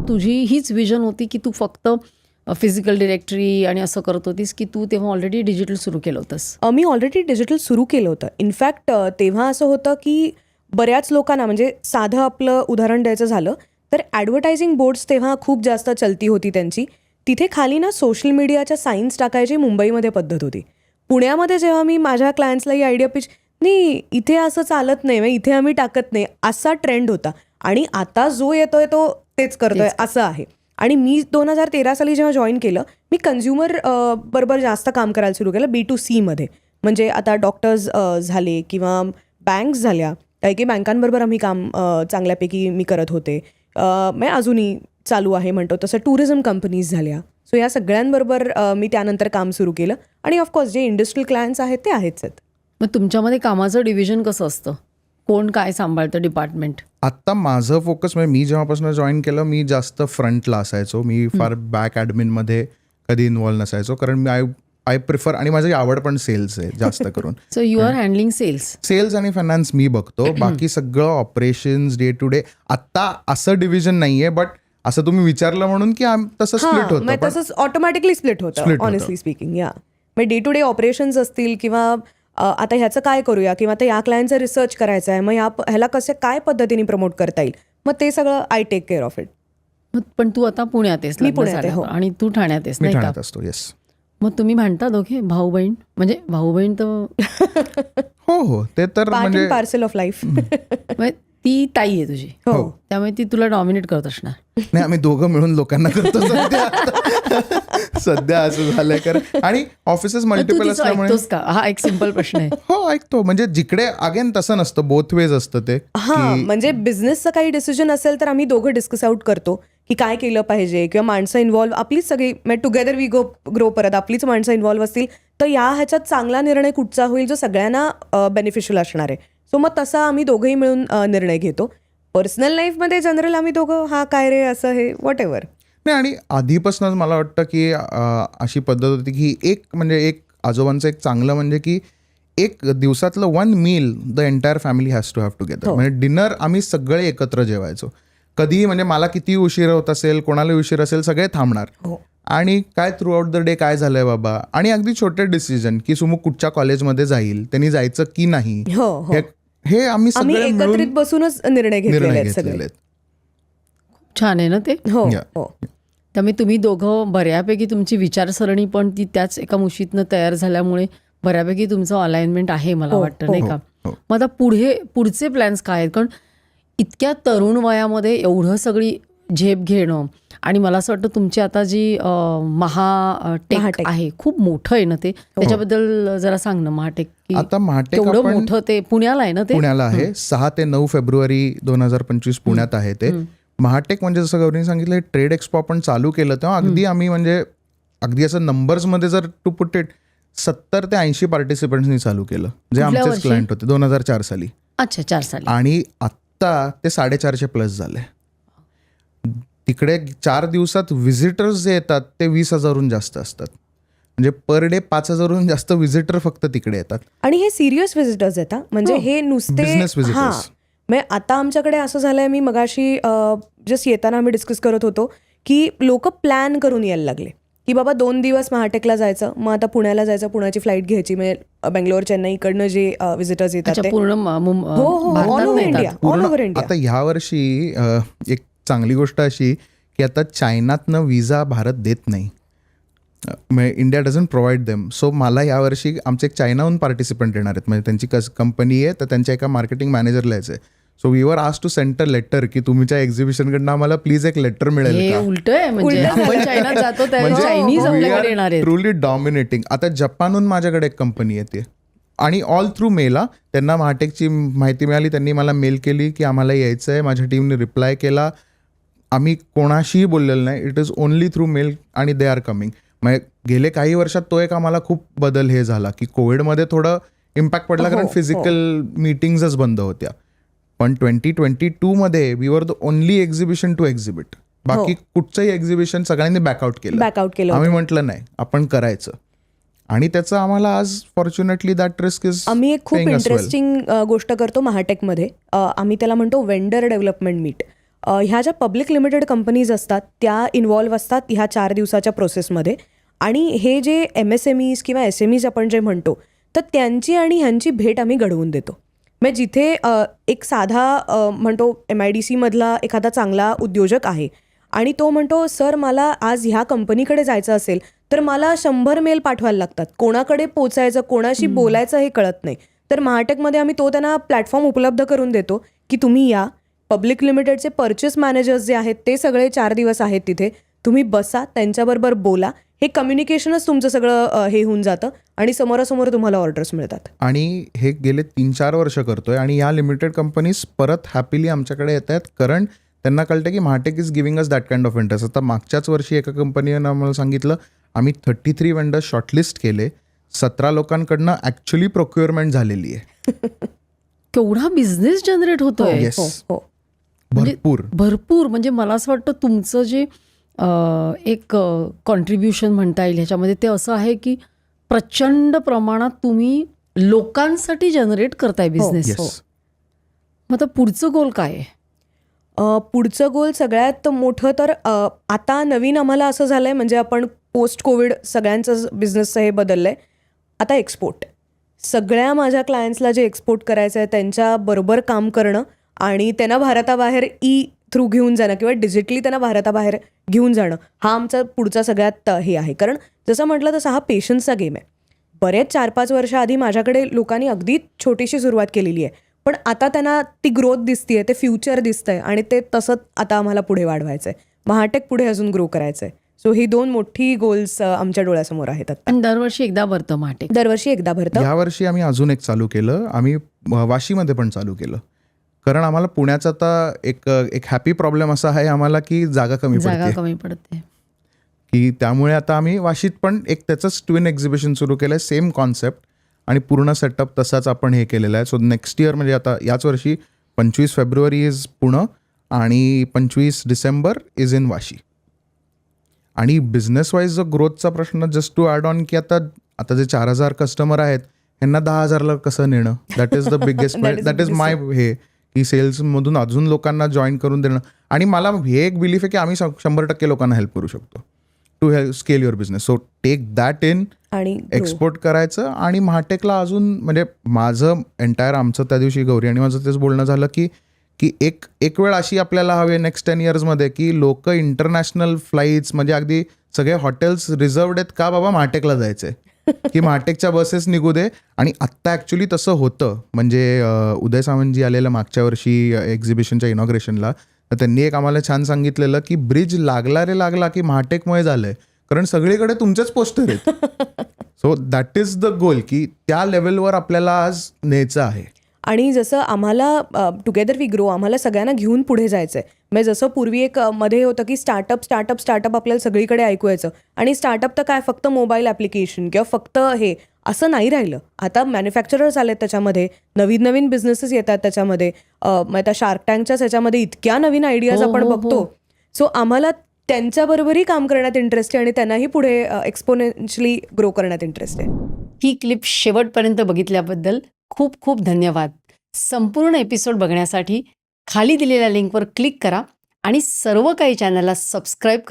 तुझी हीच विजन होती की तू फक्त फिजिकल डिरेक्टरी आणि असं करत होतीस, की तू तेव्हा ऑलरेडी डिजिटल सुरू केलं होतंस? मी ऑलरेडी डिजिटल सुरू केलं होतं. इनफॅक्ट तेव्हा असं होतं की बऱ्याच लोकांना, म्हणजे साधं आपलं उदाहरण द्यायचं झालं तर ॲडव्हर्टायझिंग बोर्ड्स तेव्हा खूप जास्त चलती होती त्यांची. तिथे खाली ना सोशल मीडियाच्या साईन्स टाकायची मुंबईमध्ये पद्धत होती. पुण्यामध्ये जेव्हा मी माझ्या क्लायंट्सला ही आयडिया पिच, नाही इथे असं चालत नाही, मग इथे आम्ही टाकत नाही, असा ट्रेंड होता. आणि आता जो येतोय तो तेच करतोय असं आहे. आणि मी 2013 साली जेव्हा जॉईन केलं, मी कन्झ्युमर बरोबर जास्त काम करायला सुरू केलं, B2C मध्ये. म्हणजे आता डॉक्टर्स झाले किंवा बँक्स झाल्या, काही बँकांबरोबर आम्ही काम चांगल्यापैकी मी करत होते. म्हणजे अजूनही चालू आहे म्हणतो तसं. टुरिझम कंपनीज झाल्या. सो या सगळ्यांबरोबर मी त्यानंतर काम सुरू केलं. आणि ऑफकोर्स जे इंडस्ट्रियल क्लायंट्स आहेत ते आहेच आहेत. मग तुमच्यामध्ये कामाचं डिव्हिजन कसं असतं? कोण काय सांभाळतं डिपार्टमेंट? आत्ता माझं फोकस, म्हणजे मी जेव्हापासून जॉईन केलं मी जास्त फ्रंटला असायचो. मी फार बॅक ॲडमिनमध्ये कधी इन्व्हॉल्व नसायचो, कारण मी आय प्रिफर, आणि माझी आवड पण सेल्स आहे जास्त करून. So you are handling sales आणि फायनान्स मी बघतो. बाकी सगळं ऑपरेशन्स डे टू डे. आत्ता असं डिव्हिजन नाहीये, बट असं तुम्ही विचारलं म्हणून की तसं स्प्लिट होतं. तसंच ऑटोमॅटिकली स्प्लिट होतं ऑनेस्टली स्पीकिंग. या म्हणजे डे टू डे ऑपरेशन्स असतील किंवा आता ह्याचं काय करूया, किंवा आता या क्लायंटचा रिसर्च करायचा आहे, मग ह्याला कसे काय पद्धतीने प्रमोट करता येईल, मग ते सगळं I take care of it. पण तू आता पुण्यात आहेस, मी पुण्यात आहे, हो. आणि तू ठाण्यात आहेस, मी नाही का? ठाण्यात असतो. येस. मग तुम्ही म्हणता दोघे भाऊ बहीण? म्हणजे भाऊ बहीण तर हो ते तर म्हणजे पार्सल ऑफ लाईफ. ती ताई आहे तुझी, हो. त्यामुळे ती तुला डॉमिनेट करत असणार. नाही, आम्ही दोघं मिळून लोकांना करतो सध्या असं झालंय. कारण आणि ऑफिसेस मल्टिपल असल्यामुळे. का? हा एक सिंपल प्रश्न आहे. हो ऐकतो. म्हणजे जिकडे अगेन तसं नसतं, बोथ वेज असतं ते. म्हणजे बिझनेसचं काही डिसिजन असेल तर आम्ही दोघं डिस्कस आउट करतो की काय केलं पाहिजे, किंवा माणसं इन्व्हॉल्व आपलीच सगळी, म्हणजे टुगेदर वी ग्रो परत आपलीच माणसं इन्व्हॉल्व असतील तर ह्याच्यात चांगला निर्णय कुठचा होईल जो सगळ्यांना बेनिफिशियल असणार आहे. सो मग तसा आम्ही दोघंही मिळून निर्णय घेतो. पर्सनल लाईफमध्ये जनरल आम्ही दोघं हा काय रे असं हे वॉट एव्हर. नाही, आणि आधीपासूनच मला वाटतं की अशी पद्धत होती की एक आजोबांचं एक चांगलं म्हणजे की एक दिवसातलं 1 meal the entire family has to have together. म्हणजे डिनर आम्ही सगळे एकत्र जेवायचो. कधीही, म्हणजे मला किती उशीर होत असेल, कोणाला उशीर असेल, सगळे थांबणार. आणि काय थ्रू आउट द डे काय झालंय बाबा, आणि अगदी छोटे डिसिजन की सुमुख कुठच्या कॉलेजमध्ये जाईल, त्यांनी जायचं की नाही, हे आम्ही सगळे एकत्रित बसूनच निर्णय घेतलेले. खूप छान आहे ना ते. हो. त्यामुळे तुम्ही दोघं बऱ्यापैकी तुमची विचारसरणी पण ती त्याच एका मुशीतनं तयार झाल्यामुळे बऱ्यापैकी तुमचं अलाइनमेंट आहे मला वाटतं, नाही का? मग आता पुढचे प्लॅन्स काय आहेत? कारण इतक्या तरुण वयामध्ये एवढं सगळी झेप घेणं, आणि मला असं वाटतं तुमची आता जी महाटेक आहे खूप मोठं आहे ना ते, त्याच्याबद्दल जरा सांग ना. महाटेक, आता महाटेक एवढं मोठं ते पुण्याला आहे ना? ते पुण्याला आहे. 6 ते 9 फेब्रुवारी 2025 पुण्यात आहे ते महाटेक. म्हणजे जसं गौरीने सांगितलं, ट्रेड एक्सपो आपण चालू केलं तेव्हा अगदी आम्ही, म्हणजे अगदी असं नंबर्समध्ये जर टू पुट इट 70 ते 80 पार्टिसिपंट्सनी चालू केलं, जे आमचेच क्लायंट होते 2004 साली. अच्छा, 4 साली. आणि आत्ता ते 450 प्लस झाले. तिकडे 4 दिवसात व्हिजिटर्स जे येतात ते 20,000हून जास्त असतात. म्हणजे पर डे 5,000हून जास्त व्हिजिटर फक्त तिकडे येतात. आणि हे सिरियस व्हिजिटर्स येतात, म्हणजे हे नुसते बिझनेस व्हिजिटर्स. म्हणजे आता आमच्याकडे असं झालंय, मी मगाशी जस्ट येताना आम्ही डिस्कस करत होतो की लोक प्लॅन करून यायला लागले की बाबा 2 दिवस महाटेकला जायचं, मग आता पुण्याला जायचं, पुण्याची फ्लाईट घ्यायची, म्हणजे बेंगलोर चेन्नई इकडनं जे व्हिजिटर्स येतात ते पूर्ण ऑल ओव्हर इंडिया. आता ह्या वर्षी एक चांगली गोष्ट अशी की आता चायनातनं विजा भारत देत नाही, India doesn't provide them. So मला यावर्षी आमचे एक चायनाहून पार्टिसिपंट येणार आहेत. म्हणजे त्यांची कंपनी आहे, तर त्यांच्या एका मार्केटिंग मॅनेजरला यायचं आहे. So we were asked to send a letter की तुमच्या एक्झिबिशनकडनं आम्हाला प्लीज एक लेटर मिळेल का. उलट आहे, म्हणजे आपण चायनात जातो त्यावेळी चायनीज आपल्याकडे येणार आहेत. Truly dominating. आता जपानहून माझ्याकडे एक कंपनी येते, आणि ऑल थ्रू मेल. त्यांना महाटेकची माहिती मिळाली, त्यांनी मला मेल केली की आम्हाला यायचं आहे. माझ्या टीमने रिप्लाय केला. आम्ही कोणाशीही बोललेलं नाही, it is only through mail, आणि दे आर कमिंग. म्हणजे गेले काही वर्षात तो एक आम्हाला खूप बदल हे झाला की कोविडमध्ये थोडं इम्पॅक्ट पडला, कारण फिजिकल मीटिंग्सच बंद होत्या. पण 2022 मध्ये we were the only exhibition to exhibit. बाकी कुठचंही एक्झिबिशन सगळ्यांनी बॅकआउट केलं. आम्ही म्हटलं नाही, आपण करायचं. आणि त्याचं आम्हाला आज फॉर्च्युनेटली दॅट रिस्क इज. आम्ही एक खूप इंटरेस्टिंग गोष्ट करतो महाटेकमध्ये. आम्ही त्याला म्हणतो वेंडर डेव्हलपमेंट मीट. ह्या ज्या पब्लिक लिमिटेड कंपनीज असतात त्या इन्व्हॉल्व्ह असतात ह्या 4 दिवसाच्या प्रोसेसमध्ये. आणि हे जे MSMEs किंवा SMEs आपण जे म्हणतो तर त्यांची आणि ह्यांची भेट आम्ही घडवून देतो. म्हणजे जिथे एक साधा म्हणतो MIDC मधला एखादा चांगला उद्योजक आहे आणि तो म्हणतो सर मला आज ह्या कंपनीकडे जायचं असेल तर मला 100 मेल पाठवायला लागतात, कोणाकडे पोचायचं कोणाशी बोलायचं हे कळत नाही. तर महाटेकमध्ये आम्ही त्यांना प्लॅटफॉर्म उपलब्ध करून देतो की तुम्ही या. पब्लिक लिमिटेडचे परचेस मॅनेजर्स जे आहेत ते सगळे 4 दिवस आहेत तिथे, तुम्ही बसा त्यांच्याबरोबर बोला. हे कम्युनिकेशनच तुमचं सगळं हे होऊन जातं आणि समोरासमोर तुम्हाला ऑर्डर्स मिळतात. आणि हे गेले 3-4 वर्ष करतोय आणि या लिमिटेड कंपनीज परत हॅपीली आमच्याकडे येत आहेत, कारण त्यांना कळतं की Mahatech is giving us that kind of interest. आता मागच्याच वर्षी एका कंपनीनं आम्हाला सांगितलं आम्ही 33 वेंडर्स शॉर्टलिस्ट केले, 17 लोकांकडनं ॲक्च्युली प्रोक्युअरमेंट झालेली आहे. केवढा बिझनेस जनरेट होतोय. येस, हो. भरपूर. म्हणजे मला असं वाटतं तुमचं जे एक कॉन्ट्रीब्युशन म्हणता येईल ह्याच्यामध्ये ते असं आहे की प्रचंड प्रमाणात तुम्ही लोकांसाठी जनरेट करताय बिझनेस. येस. मग आता पुढचं गोल काय आहे? पुढचं गोल सगळ्यात मोठं तर आता नवीन आम्हाला असं झालं आहे, म्हणजे आपण पोस्ट कोविड सगळ्यांचं बिझनेसचं हे बदललं आहे. आता एक्सपोर्ट. सगळ्या माझ्या क्लायंट्सला जे एक्सपोर्ट करायचं आहे त्यांच्याबरोबर काम करणं आणि त्यांना भारताबाहेर थ्रू घेऊन जाणं किंवा डिजिटली त्यांना भारताबाहेर घेऊन जाणं हा आमचा पुढचा सगळ्यात हे आहे. कारण जसं म्हटलं तसं हा पेशन्सचा गेम आहे. बरेच 4-5 वर्ष आधी माझ्याकडे लोकांनी अगदी छोटीशी सुरुवात केलेली आहे, पण आता त्यांना ती ग्रोथ दिसतीये, ते फ्युचर दिसतंय आणि ते तसंच आता आम्हाला पुढे वाढवायचं आहे. महाटेक पुढे अजून ग्रो करायचं आहे. सो ही 2 मोठी गोल्स आमच्या डोळ्यासमोर आहेत. आणि दरवर्षी एकदा भरतं महाटेक? दरवर्षी एकदा भरतं. यावर्षी आम्ही अजून एक चालू केलं, आम्ही वाशीमध्ये पण चालू केलं. कारण आम्हाला पुण्याचा आता एक हॅपी प्रॉब्लेम असा आहे आम्हाला की जागा कमी पडते की त्यामुळे आता आम्ही वाशीत पण एक त्याचंच ट्विन एक्झिबिशन सुरू केलं आहे, सेम कॉन्सेप्ट आणि पूर्ण सेटअप तसाच आपण हे केलेला आहे. सो नेक्स्ट इयर म्हणजे आता याच वर्षी 25 फेब्रुवारी इज पुणे आणि 25 डिसेंबर इज इन वाशी. आणि बिझनेस वाईज जो ग्रोथचा प्रश्न, जस्ट टू ॲड ऑन की आता जे 4,000 कस्टमर आहेत यांना 10,000ला कसं नेणं, that is the biggest that is my हे की सेल्समधून अजून लोकांना जॉईन करून देणं. आणि मला हे एक बिलीफ आहे की आम्ही 100% लोकांना हेल्प करू शकतो to scale your business. So take that in आणि एक्सपोर्ट करायचं. आणि महाटेकला अजून म्हणजे माझं एंटायर आमचं त्या दिवशी गौरी आणि माझं तेच बोलणं झालं की एक वेळ अशी आपल्याला हवे नेक्स्ट 10 इयर्समध्ये की लोक इंटरनॅशनल फ्लाईट्स म्हणजे अगदी सगळे हॉटेल्स रिझर्वड आहेत का बाबा महाटेकला जायचंय की महाटेकच्या बसेस निघू दे. आणि आत्ता ॲक्च्युली तसं होतं. म्हणजे उदय सामंतजी आलेलं मागच्या वर्षी एक्झिबिशनच्या इनॉग्रेशनला, तर त्यांनी एक आम्हाला छान सांगितलेलं की ब्रिज लागला की महाटेकमुळे झालंय, कारण सगळीकडे तुमचेच पोस्टर आहेत. So that is the goal की त्या लेवलवर आपल्याला आज न्यायचं आहे. आणि जसं आम्हाला टुगेदर वी ग्रो आम्हाला सगळ्यांना घेऊन पुढे जायचं आहे. म्हणजे जसं पूर्वी एक मध्ये होतं की स्टार्टअप आपल्याला सगळीकडे ऐकू यायचं आणि स्टार्टअप तर काय फक्त मोबाईल ॲप्लिकेशन किंवा फक्त हे असं नाही राहिलं. आता मॅन्युफॅक्चरर्स आलेत त्याच्यामध्ये, नवीन बिझनेसेस येतात त्याच्यामध्ये. मग आता शार्क टँकच्याच ह्याच्यामध्ये इतक्या नवीन आयडियाज आपण बघतो. सो आम्हाला त्यांच्याबरोबरही काम करण्यात इंटरेस्ट आहे आणि त्यांनाही पुढे एक्सपोनेन्शियली ग्रो करण्यात इंटरेस्ट आहे. ही क्लिप शेवटपर्यंत बघितल्याबद्दल खूप खूप धन्यवाद. संपूर्ण एपिसोड बघण्यासाठी खाली दिलेल्या लिंकवर क्लिक करा आणि सर्व काही चॅनलला सबस्क्राईब करा.